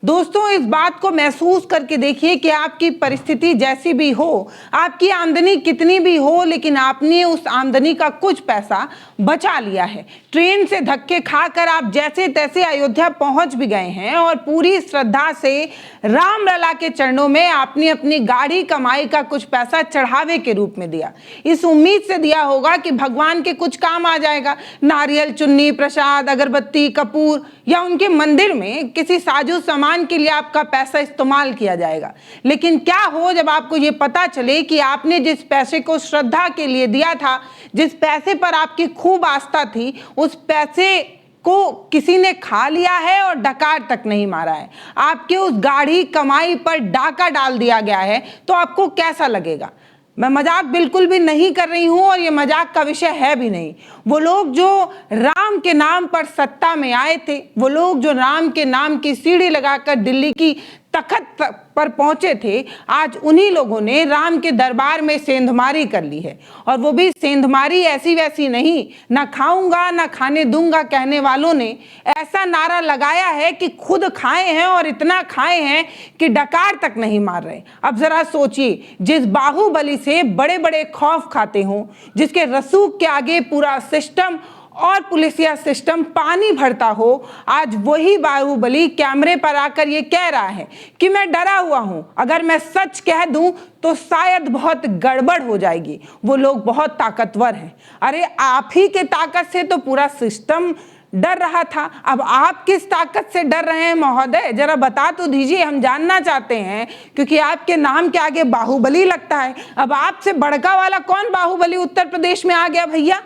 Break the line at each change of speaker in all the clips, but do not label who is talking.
दोस्तों, इस बात को महसूस करके देखिए कि आपकी परिस्थिति जैसी भी हो, आपकी आमदनी कितनी भी हो, लेकिन आपने उस आमदनी का कुछ पैसा बचा लिया है। ट्रेन से धक्के खाकर आप जैसे तैसे अयोध्या पहुंच भी गए हैं और पूरी श्रद्धा से राम लला के चरणों में आपने अपनी गाढ़ी कमाई का कुछ पैसा चढ़ावे के रूप में दिया। इस उम्मीद से दिया होगा कि भगवान के कुछ काम आ जाएगा। नारियल, चुन्नी, प्रसाद, अगरबत्ती, कपूर या उनके मंदिर में किसी साजो सामान के लिए आपका पैसा इस्तेमाल किया जाएगा। लेकिन क्या हो जब आपको ये पता चले कि आपने जिस पैसे को श्रद्धा के लिए दिया था, जिस पैसे पर आपकी खूब आस्था थी, उस पैसे को किसी ने खा लिया है और डकार तक नहीं मारा है। आपके उस गाढ़ी कमाई पर डाका डाल दिया गया है, तो आपको कैसा लगेगा? मैं मजाक बिल्कुल भी नहीं कर रही हूं और ये मजाक का विषय है भी नहीं। वो लोग जो राम के नाम पर सत्ता में आए थे, वो लोग जो राम के नाम की सीढ़ी लगाकर दिल्ली की तख्त पर पहुंचे थे, आज उन्हीं लोगों ने राम के दरबार में सेंधमारी कर ली है। और वो भी सेंधमारी ऐसी वैसी नहीं, ना खाऊंगा ना खाने दूंगा कहने वालों ने ऐसा नारा लगाया है कि खुद खाए हैं और इतना खाए हैं कि डकार तक नहीं मार रहे। अब जरा सोचिए, जिस बाहुबली से बड़े बड़े खौफ खाते हों, जिसके रसूख के आगे पूरा सिस्टम और पुलिसिया सिस्टम पानी भरता हो, आज वही बाहुबली कैमरे पर आकर ये कह रहा है कि मैं डरा हुआ हूं, अगर मैं सच कह दूं तो शायद बहुत गड़बड़ हो जाएगी। वो लोग बहुत ताकतवर हैं। अरे आप ही के ताकत से तो पूरा सिस्टम डर रहा था, अब आप किस ताकत से डर रहे हैं महोदय? जरा बता तो दीजिए, हम जानना चाहते हैं, क्योंकि आपके नाम के आगे बाहुबली लगता है। अब आपसे बड़का वाला कौन बाहुबली उत्तर प्रदेश में आ गया भैया?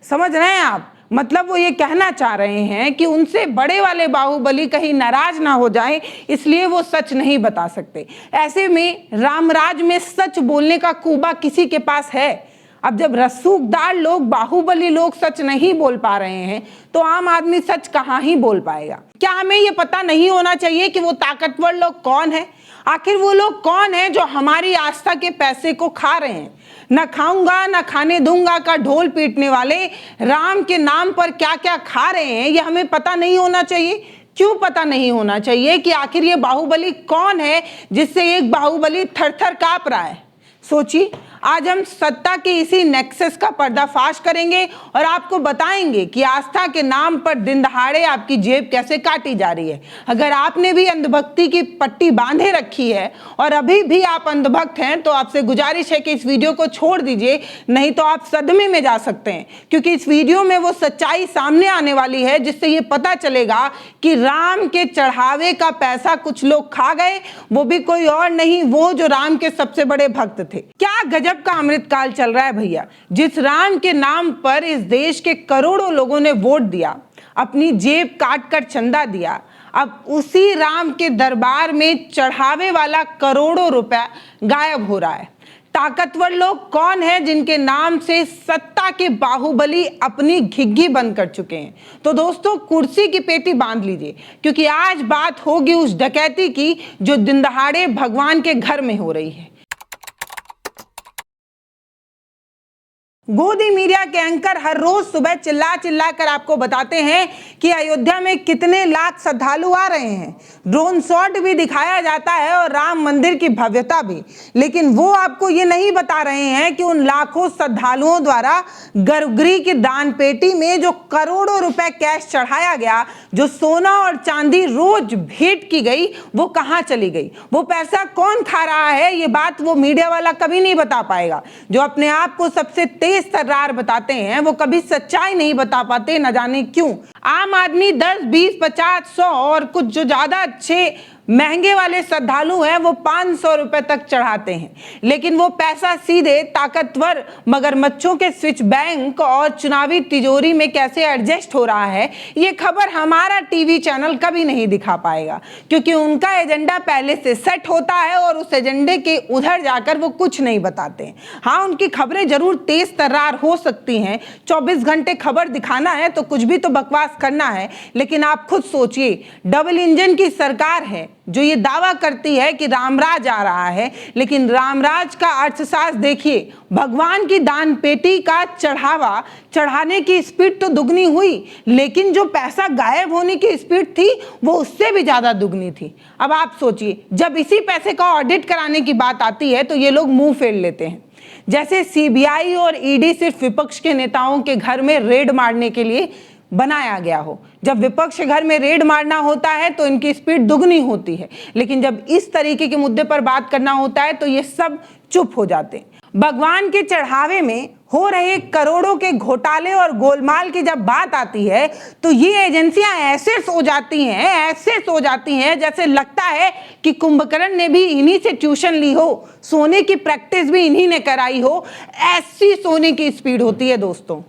समझ रहे हैं आप? मतलब वो ये कहना चाह रहे हैं कि उनसे बड़े वाले बाहुबली कहीं नाराज ना हो जाए, इसलिए वो सच नहीं बता सकते। ऐसे में रामराज में सच बोलने का कूबा किसी के पास है? अब जब रसूखदार लोग, बाहुबली लोग सच नहीं बोल पा रहे हैं, तो आम आदमी सच कहाँ ही बोल पाएगा? क्या हमें ये पता नहीं होना चाहिए कि वो ताकतवर लोग कौन है? आखिर वो लोग कौन है जो हमारी आस्था के पैसे को खा रहे हैं? न खाऊंगा न खाने दूंगा का ढोल पीटने वाले राम के नाम पर क्या क्या खा रहे हैं, ये हमें पता नहीं होना चाहिए। क्यों पता नहीं होना चाहिए कि आखिर ये बाहुबली कौन है जिससे एक बाहुबली थर थर कांप रहा है? सोचिए, आज हम सत्ता के इसी नेक्सस का पर्दाफाश करेंगे और आपको बताएंगे कि आस्था के नाम पर दिन दहाड़े आपकी जेब कैसे काटी जा रही है। अगर आपने भी अंधभक्ति की पट्टी बांधे रखी है और अभी भी आप अंधभक्त हैं, तो आपसे गुजारिश है कि इस वीडियो को छोड़ दीजिए, नहीं तो आप सदमे में जा सकते हैं। क्योंकि इस वीडियो में वो सच्चाई सामने आने वाली है जिससे ये पता चलेगा कि राम के चढ़ावे का पैसा कुछ लोग खा गए, वो भी कोई और नहीं, वो जो राम के सबसे बड़े भक्त थे। क्या गजब का अमृतकाल चल रहा है भैया। जिस राम के नाम पर इस देश के करोड़ों लोगों ने वोट दिया, अपनी जेब काट कर चंदा दिया, अब उसी राम के दरबार में चढ़ावे वाला करोड़ों रुपया गायब हो रहा है। ताकतवर लोग कौन है जिनके नाम से सत्ता के बाहुबली अपनी घिग्गी बंद कर चुके हैं? तो दोस्तों, कुर्सी की पेटी बांध लीजिए, क्योंकि आज बात होगी उस डकैती की जो दिन दहाड़े भगवान के घर में हो रही है। गोदी मीडिया के एंकर हर रोज सुबह चिल्ला चिल्ला कर आपको बताते हैं कि अयोध्या में कितने लाख श्रद्धालु आ रहे हैं। ड्रोन शॉट भी दिखाया जाता है और राम मंदिर की भव्यता भी, लेकिन वो आपको ये नहीं बता रहे हैं कि उन लाखों श्रद्धालुओं द्वारा गर्भगृह की दान पेटी में जो करोड़ों रुपए कैश चढ़ाया गया, जो सोना और चांदी रोज भेंट की गई, वो कहाँ चली गई? वो पैसा कौन खा रहा है? ये बात वो मीडिया वाला कभी नहीं बता पाएगा। जो अपने आप को सबसे तेज तर्रार बताते हैं, वो कभी सच्चाई नहीं बता पाते, न जाने क्यों। आम आदमी 10, 20, 50, 100 और कुछ जो ज्यादा अच्छे महंगे वाले श्रद्धालु हैं, वो 500 रुपए तक चढ़ाते हैं, लेकिन वो पैसा सीधे ताकतवर मगरमच्छों के स्विच बैंक और चुनावी तिजोरी में कैसे एडजस्ट हो रहा है, ये खबर हमारा टीवी चैनल कभी नहीं दिखा पाएगा, क्योंकि उनका एजेंडा पहले से सेट होता है और उस एजेंडे के उधर जाकर वो कुछ नहीं बताते। हाँ, उनकी खबरें जरूर तेज तर्रार हो सकती हैं, 24 घंटे खबर दिखाना है तो कुछ भी तो बकवास करना है, लेकिन आप खुद सोचिए, डबल इंजन की सरकार है, जो ये दावा करती है कि रामराज आ रहा है, लेकिन रामराज का अर्थशास्त्र देखिए, भगवान की दान पेटी का चढ़ावा चढ़ाने की स्पीड तो दुगनी हुई, लेकिन जो पैसा गायब होने की स्पीड थी वो उससे भी ज्यादा दुगनी थी। अब आप सोचिए, जब इसी पैसे का ऑडिट कराने की बात आती है तो ये लोग मुंह फेर लेते हैं। जैसे सीबीआई और ईडी सिर्फ विपक्ष के नेताओं के घर में रेड मारने के लिए बनाया गया हो। जब विपक्ष के घर में रेड मारना होता है तो इनकी स्पीड दुगनी होती है, लेकिन जब इस तरीके के मुद्दे पर बात करना होता है तो ये सब चुप हो जाते हैं। भगवान के चढ़ावे में हो रहे करोड़ों के घोटाले और गोलमाल की जब बात आती है तो ये एजेंसियां ऐसे सो जाती हैं जैसे लगता है कि कुंभकर्ण ने भी इन्हीं से ट्यूशन ली हो, सोने की प्रैक्टिस भी इन्हीं ने कराई हो। ऐसी सोने की स्पीड होती है दोस्तों।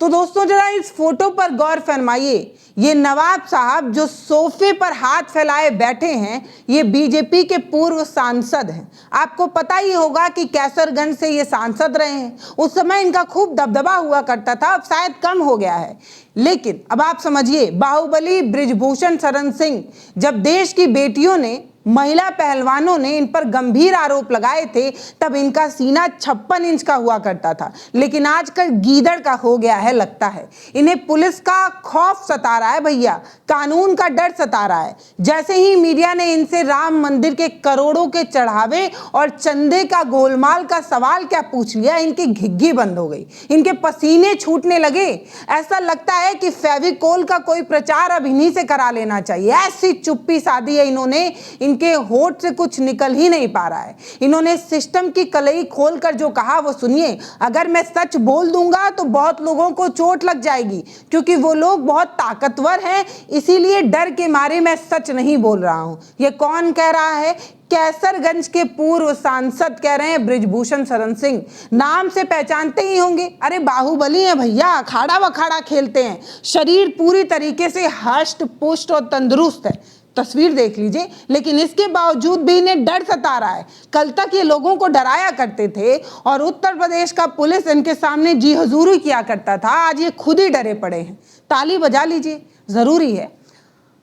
तो दोस्तों जरा इस फोटो पर गौर फरमाइए। ये नवाब साहब जो सोफे पर हाथ फैलाए बैठे हैं, ये बीजेपी के पूर्व सांसद हैं। आपको पता ही होगा कि कैसरगंज से ये सांसद रहे हैं। उस समय इनका खूब दबदबा हुआ करता था, अब शायद कम हो गया है। लेकिन अब आप समझिए, बाहुबली बृजभूषण शरण सिंह, जब देश की बेटियों ने, महिला पहलवानों ने इन पर गंभीर आरोप लगाए थे, तब इनका सीना 56 इंच का हुआ करता था, लेकिन आजकल गीदड़ का हो गया है लगता है। इन्हें पुलिस का खौफ सता रहा है भैया, कानून का डर सता रहा है। जैसे ही मीडिया ने इनसे राम मंदिर के करोड़ों के चढ़ावे और चंदे का गोलमाल का सवाल क्या पूछ लिया, इनकी घिग्गी बंद हो गई, इनके पसीने छूटने लगे। ऐसा लगता है कि फेविकोल का कोई प्रचार अब इन्हीं से करा लेना चाहिए। ऐसी चुप्पी साधी है इन्होंने, इनके होठ से कुछ निकल ही नहीं पा रहा है। इन्होंने सिस्टम की कलई खोलकर जो कहा वो सुनिए, अगर मैं सच बोल दूंगा तो बहुत लोगों को चोट लग जाएगी, क्योंकि वो लोग बहुत ताकतवर हैं, इसीलिए डर के मारे मैं सच नहीं बोल रहा हूं। ये कौन कह रहा है? कैसरगंज के पूर्व सांसद कह रहे हैं, बृजभूषण शरण सिंह। नाम से पहचानते ही होंगे, अरे बाहुबली हैं भैया, अखाड़ा वखाड़ा खेलते हैं, शरीर पूरी तरीके से हष्ट पुष्ट और तंदुरुस्त है, तस्वीर देख लीजिए। लेकिन इसके बावजूद भी इन्हें डर सता रहा है। कल तक ये लोगों को डराया करते थे और उत्तर प्रदेश का पुलिस इनके सामने जी हुजूरी किया करता था, आज ये खुद ही डरे पड़े हैं। ताली बजा लीजिए, जरूरी है।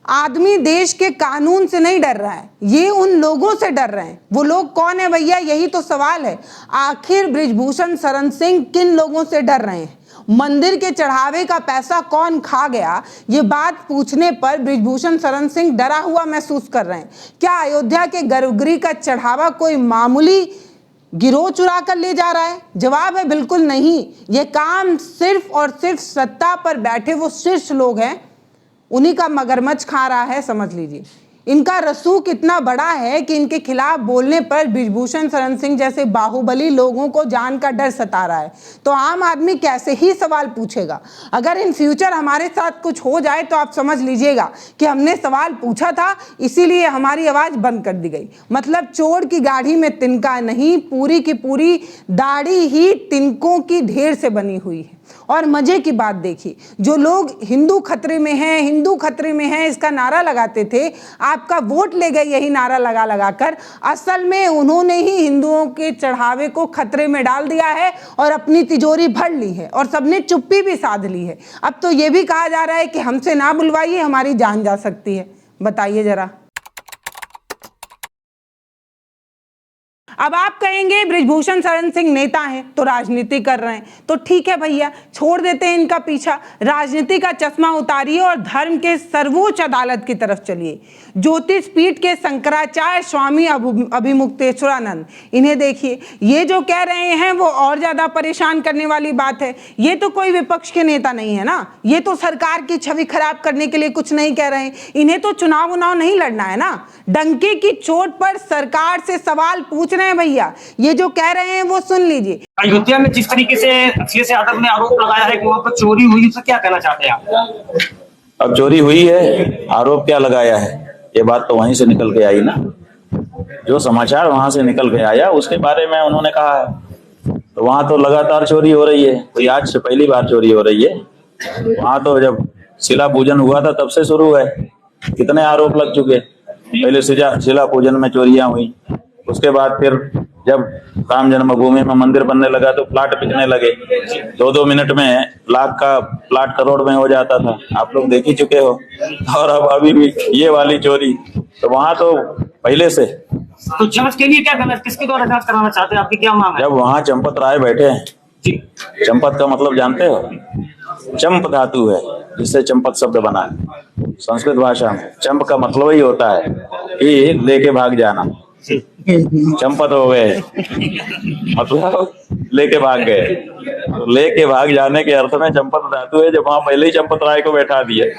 आदमी देश के कानून से नहीं डर रहा है, ये उन लोगों से डर रहे हैं। वो लोग कौन है भैया, यही तो सवाल है। आखिर बृजभूषण शरण सिंह किन लोगों से डर रहे हैं? मंदिर के चढ़ावे का पैसा कौन खा गया, ये बात पूछने पर बृजभूषण शरण सिंह डरा हुआ महसूस कर रहे हैं। क्या अयोध्या के गर्भगृह का चढ़ावा कोई मामूली गिरोह चुरा कर ले जा रहा है? जवाब है बिल्कुल नहीं। ये काम सिर्फ और सिर्फ सत्ता पर बैठे वो शीर्ष लोग हैं, उन्हीं का मगरमच्छ खा रहा है, समझ लीजिए। इनका रसूख इतना बड़ा है कि इनके खिलाफ बोलने पर बृजभूषण शरण सिंह जैसे बाहुबली लोगों को जान का डर सता रहा है। तो आम आदमी कैसे ही सवाल पूछेगा? अगर इन फ्यूचर हमारे साथ कुछ हो जाए तो आप समझ लीजिएगा कि हमने सवाल पूछा था, इसीलिए हमारी आवाज बंद कर दी गई। मतलब चोर की गाड़ी में तिनका नहीं, पूरी की पूरी दाढ़ी ही तिनकों की ढेर से बनी हुई है। और मजे की बात देखिए, जो लोग हिंदू खतरे में हैं, हिंदू खतरे में हैं इसका नारा लगाते थे, आपका वोट ले गए यही नारा लगा लगा कर, असल में उन्होंने ही हिंदुओं के चढ़ावे को खतरे में डाल दिया है और अपनी तिजोरी भर ली है और सबने चुप्पी भी साध ली है। अब तो ये भी कहा जा रहा है कि हमसे ना बुलवाइए, हमारी जान जा सकती है। बताइए जरा। अब आप कहेंगे बृजभूषण शरण सिंह नेता हैं तो राजनीति कर रहे हैं, तो ठीक है भैया, छोड़ देते हैं इनका पीछा, राजनीति का चश्मा उतारिए और धर्म के सर्वोच्च अदालत की तरफ चलिए। ज्योतिष पीठ के शंकराचार्य स्वामी अभिमुक्तेश्वरानंद, इन्हें देखिए, ये जो कह रहे हैं वो और ज्यादा परेशान करने वाली बात है। ये तो कोई विपक्ष के नेता नहीं है ना, ये तो सरकार की छवि खराब करने के लिए कुछ नहीं कह रहे हैं। इन्हें तो चुनाव नहीं लड़ना है ना, डंके की चोट पर सरकार से सवाल पूछ रहे हैं भैया। ये जो कह रहे हैं वो सुन लीजिए।
अयोध्या में जिस तरीके से अखिलेश यादव ने आरोप लगाया है कि वहां पर चोरी हुई, उससे क्या कहना चाहते हैं आप?
अब चोरी हुई है, आरोप क्या लगाया है, ये बात तो वहीं से निकल के आई ना। जो समाचार वहां से निकल के आया उसके बारे में उन्होंने कहा है। तो वहां तो लगातार चोरी हो रही है, कोई आज से पहली बार चोरी हो रही है। वहां तो जब शिला पूजन हुआ था तब से शुरू है, कितने आरोप लग चुके। पहले शिला पूजन में चोरियां हुई, उसके बाद फिर जब राम जन्मभूमि में मंदिर बनने लगा तो प्लाट बिकने लगे, 2-2 मिनट में लाख का प्लाट करोड़ में हो जाता था, आप लोग देख ही चुके हो। और अब अभी भी ये वाली चोरी, तो वहां तो पहले से।
तो जांच के लिए क्या करना, किसके द्वारा जांच कराना चाहते हैं, आपकी क्या मांग है?
जब वहां चंपत राय बैठे हैं,
जी,
चंपत का मतलब जानते हो? चंप धातु है जिससे चंपत शब्द बना है संस्कृत भाषा में। चंप का मतलब ही होता है कि लेके भाग जाना, चंपत हो गए मतलब लेके भाग गए। तो लेके भाग जाने के अर्थ में चंपत धातु है, जब वहां पहले ही चंपत राय को बैठा दिए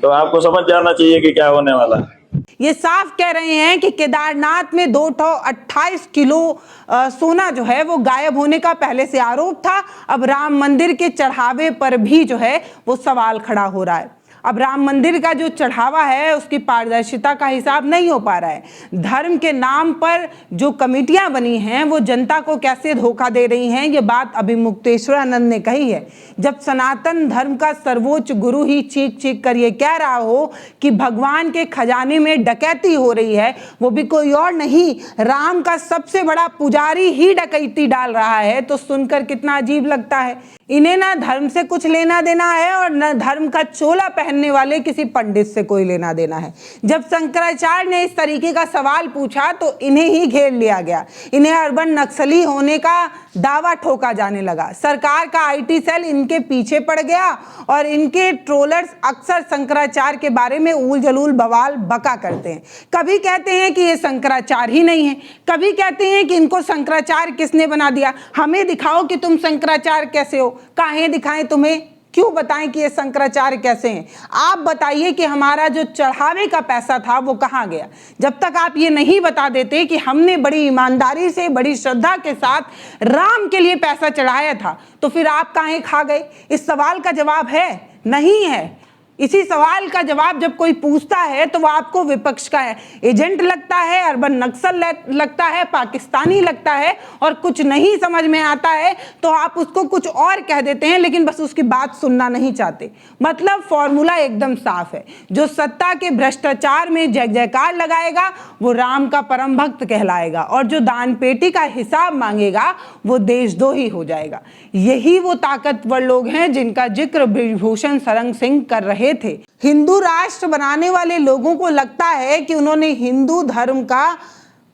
तो आपको समझ जाना चाहिए कि क्या होने वाला है।
ये साफ कह रहे हैं कि केदारनाथ में 28 किलो सोना जो है वो गायब होने का पहले से आरोप था। अब राम मंदिर के चढ़ावे पर भी जो है वो सवाल खड़ा हो रहा है। अब राम मंदिर का जो चढ़ावा है उसकी पारदर्शिता का हिसाब नहीं हो पा रहा है। धर्म के नाम पर जो कमेटियां बनी हैं वो जनता को कैसे धोखा दे रही हैं, ये बात अभी मुक्तेश्वरानंद ने कही है। जब सनातन धर्म का सर्वोच्च गुरु ही चीख चीख कर ये कह रहा हो कि भगवान के खजाने में डकैती हो रही है, वो भी कोई और नहीं, राम का सबसे बड़ा पुजारी ही डकैती डाल रहा है, तो सुनकर कितना अजीब लगता है। इन्हें ना धर्म से कुछ लेना देना है और न धर्म का चोला पहनने वाले किसी पंडित से कोई लेना देना है। जब शंकराचार्य ने इस तरीके का सवाल पूछा तो इन्हें ही घेर लिया गया। इन्हें अर्बन नक्सली होने का दावा ठोका जाने लगा। सरकार का आईटी सेल इनके पीछे पड़ गया और इनके ट्रोलर्स अक्सर शंकराचार्य के बारे में ऊल जलूल बवाल बका करते हैं। कभी कहते हैं कि ये शंकराचार्य ही नहीं है, कभी कहते हैं कि इनको शंकराचार्य किसने बना दिया, हमें दिखाओ कि तुम शंकराचार्य कैसे हो। काहे दिखाएं तुम्हें, क्यों बताएं कि ये शंकराचार्य कैसे हैं? आप बताइए कि हमारा जो चढ़ावे का पैसा था वो कहाँ गया। जब तक आप ये नहीं बता देते कि हमने बड़ी ईमानदारी से, बड़ी श्रद्धा के साथ राम के लिए पैसा चढ़ाया था, तो फिर आप काहे खा गए? इस सवाल का जवाब है नहीं है। इसी सवाल का जवाब जब कोई पूछता है तो वो आपको विपक्ष का एजेंट लगता है, अर्बन नक्सल लगता है, पाकिस्तानी लगता है, और कुछ नहीं समझ में आता है तो आप उसको कुछ और कह देते हैं, लेकिन बस उसकी बात सुनना नहीं चाहते। मतलब फॉर्मूला एकदम साफ है, जो सत्ता के भ्रष्टाचार में जय जयकार लगाएगा वो राम का परम भक्त कहलाएगा, और जो दान पेटी का हिसाब मांगेगा वो देशद्रोही हो जाएगा। यही वो ताकतवर लोग हैं जिनका जिक्र बृजभूषण सरन सिंह कर रहे थे। हिंदू राष्ट्र बनाने वाले लोगों को लगता है कि उन्होंने हिंदू धर्म का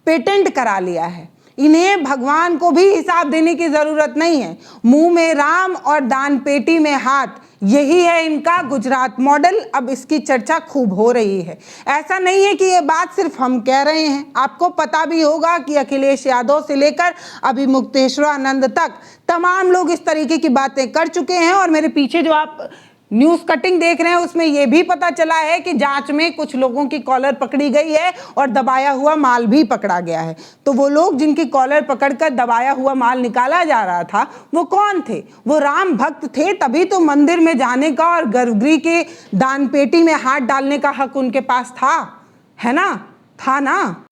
पेटेंट करा लिया है, इन्हें भगवान को भी हिसाब देने की जरूरत नहीं है। मुंह में राम और दान पेटी में हाथ, यही है इनका गुजरात मॉडल। अब इसकी चर्चा खूब हो रही है। ऐसा नहीं है कि ये बात सिर्फ हम कह रहे हैं, आपको पता भी होगा कि अखिलेश यादव से लेकर अभी मुक्तेश्वरानंद तक तमाम लोग इस तरीके की बातें कर चुके हैं। और मेरे पीछे जो आप न्यूज़ कटिंग देख रहे हैं उसमें यह भी पता चला है कि जांच में कुछ लोगों की कॉलर पकड़ी गई है और दबाया हुआ माल भी पकड़ा गया है। तो वो लोग जिनकी कॉलर पकड़कर दबाया हुआ माल निकाला जा रहा था वो कौन थे? वो राम भक्त थे, तभी तो मंदिर में जाने का और गर्भगृह के दान पेटी में हाथ डालने का हक उनके पास था, है ना? था ना?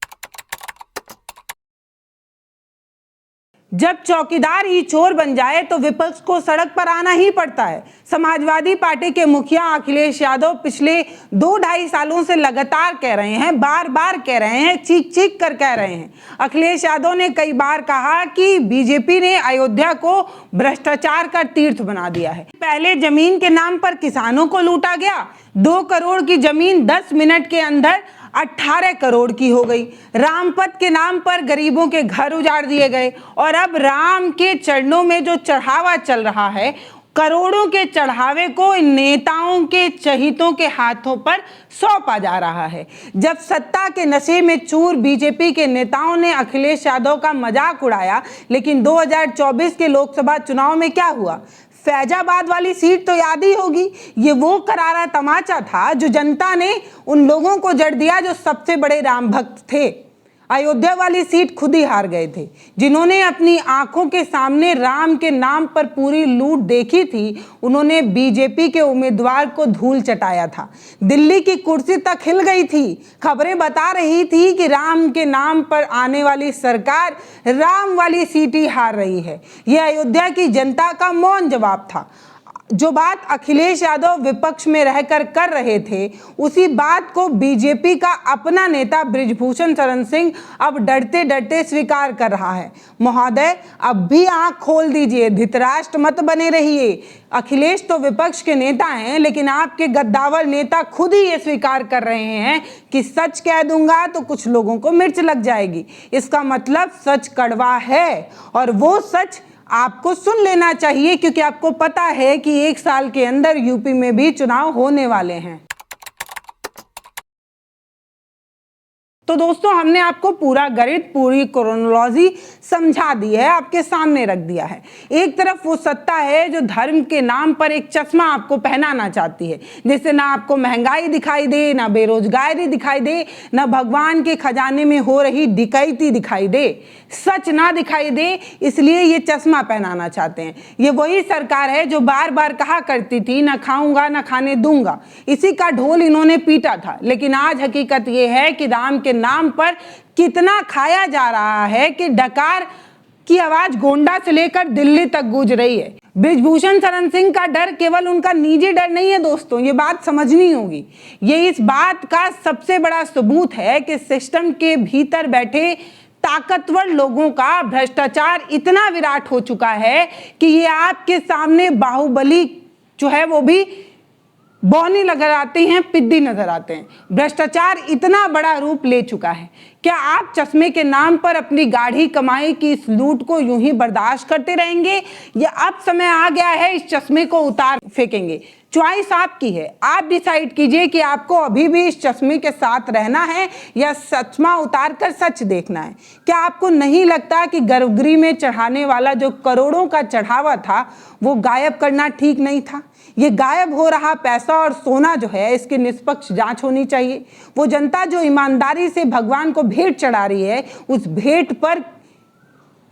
जब चौकीदार ही चोर बन जाए तो विपक्ष को सड़क पर आना ही पड़ता है। समाजवादी पार्टी के मुखिया अखिलेश यादव पिछले 2-2.5 सालों से लगातार कह रहे हैं, बार बार कह रहे हैं, चीख चीख कर कह रहे हैं। अखिलेश यादव ने कई बार कहा कि बीजेपी ने अयोध्या को भ्रष्टाचार का तीर्थ बना दिया है। पहले जमीन के नाम पर किसानों को लूटा गया, 2 करोड़ की जमीन 10 मिनट के अंदर 18 करोड़ की हो गई। रामपथ के नाम पर गरीबों के घर उजाड़ दिए गए, और अब राम के चरणों में जो चढ़ावा चल रहा है, करोड़ों के चढ़ावे को इन नेताओं के चहितों के हाथों पर सौंपा जा रहा है। जब सत्ता के नशे में चूर बीजेपी के नेताओं ने अखिलेश यादव का मजाक उड़ाया, लेकिन 2024 के लोकसभा चुनाव में क्या हुआ? फैजाबाद वाली सीट तो याद ही होगी। ये वो करारा तमाचा था जो जनता ने उन लोगों को जड़ दिया जो सबसे बड़े राम भक्त थे। अयोध्या वाली सीट खुद ही हार गए थे। जिन्होंने अपनी आंखों के सामने राम के नाम पर पूरी लूट देखी थी, उन्होंने बीजेपी के उम्मीदवार को धूल चटाया था। दिल्ली की कुर्सी तक हिल गई थी। खबरें बता रही थी कि राम के नाम पर आने वाली सरकार राम वाली सीट ही हार रही है। यह अयोध्या की जनता का मौन जवाब था। जो बात अखिलेश यादव विपक्ष में रहकर कर रहे थे, उसी बात को बीजेपी का अपना नेता बृजभूषण शरण सिंह अब डरते डरते स्वीकार कर रहा है। महोदय, अब भी आंख खोल दीजिए, धृतराष्ट्र मत बने रहिए। अखिलेश तो विपक्ष के नेता हैं, लेकिन आपके गद्दावर नेता खुद ही ये स्वीकार कर रहे हैं कि सच कह दूंगा तो कुछ लोगों को मिर्च लग जाएगी। इसका मतलब सच कड़वा है और वो सच आपको सुन लेना चाहिए, क्योंकि आपको पता है कि 1 साल के अंदर यूपी में भी चुनाव होने वाले हैं। तो दोस्तों, हमने आपको पूरा गणित, पूरी क्रोनोलॉजी समझा दी है, आपके सामने रख दिया है। एक तरफ वो सत्ता है जो धर्म के नाम पर एक चश्मा आपको पहनाना चाहती है, जिससे ना आपको महंगाई दिखाई दे, ना बेरोजगारी दिखाई दे, ना भगवान के खजाने में हो रही डकैती दिखाई दे, सच ना दिखाई दे, इसलिए ये चश्मा पहनाना चाहते हैं। ये वही सरकार है जो बार बार कहा करती थी ना खाऊंगा ना खाने दूंगा। इसी का ढोल इन्होंने पीटा था, लेकिन आज हकीकत ये है कि राम के नाम पर कितना खाया जा रहा है कि डकार की आवाज गोंडा से लेकर दिल्ली तक गूंज रही है। बृजभूषण शरण सिंह का डर केवल उनका निजी डर नहीं है दोस्तों, ये बात समझनी होगी। ये इस बात का सबसे बड़ा सबूत है कि सिस्टम के भीतर बैठे ताकतवर लोगों का भ्रष्टाचार इतना विराट हो चुका है कि ये आपके सामने बाहुबली जो है वो भी बौनी नजर आते हैं, पिद्दी नजर आते हैं। भ्रष्टाचार इतना बड़ा रूप ले चुका है। क्या आप चश्मे के नाम पर अपनी गाढ़ी कमाई की इस लूट को यूं ही बर्दाश्त करते रहेंगे, या अब समय आ गया है इस चश्मे को उतार फेंकेंगे? चॉइस आपकी है, आप डिसाइड कीजिए कि आपको अभी भी इस चश्मे के साथ रहना है या चश्मा उतार कर सच देखना है। क्या आपको नहीं लगता कि गर्भगृह में चढ़ाने वाला जो करोड़ों का चढ़ावा था वो गायब करना ठीक नहीं था? ये गायब हो रहा पैसा और सोना जो है, इसकी निष्पक्ष जांच होनी चाहिए। वो जनता जो ईमानदारी से भगवान को भेंट चढ़ा रही है, उस भेंट पर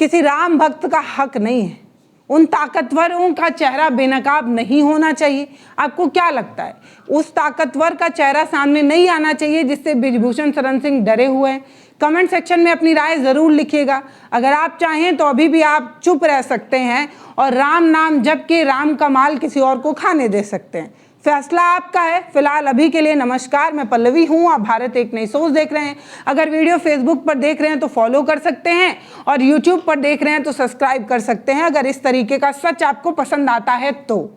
किसी राम भक्त का हक नहीं है। उन ताकतवरों का चेहरा बेनकाब नहीं होना चाहिए। आपको क्या लगता है, उस ताकतवर का चेहरा सामने नहीं आना चाहिए जिससे बृजभूषण शरण सिंह डरे हुए हैं? कमेंट सेक्शन में अपनी राय जरूर लिखिएगा। अगर आप चाहें तो अभी भी आप चुप रह सकते हैं और राम नाम जप के राम का माल किसी और को खाने दे सकते हैं। फैसला आपका है। फिलहाल अभी के लिए नमस्कार, मैं पल्लवी हूँ, आप भारत एक नई सोच देख रहे हैं। अगर वीडियो फेसबुक पर देख रहे हैं तो फॉलो कर सकते हैं और यूट्यूब पर देख रहे हैं तो सब्सक्राइब कर सकते हैं, अगर इस तरीके का सच आपको पसंद आता है तो।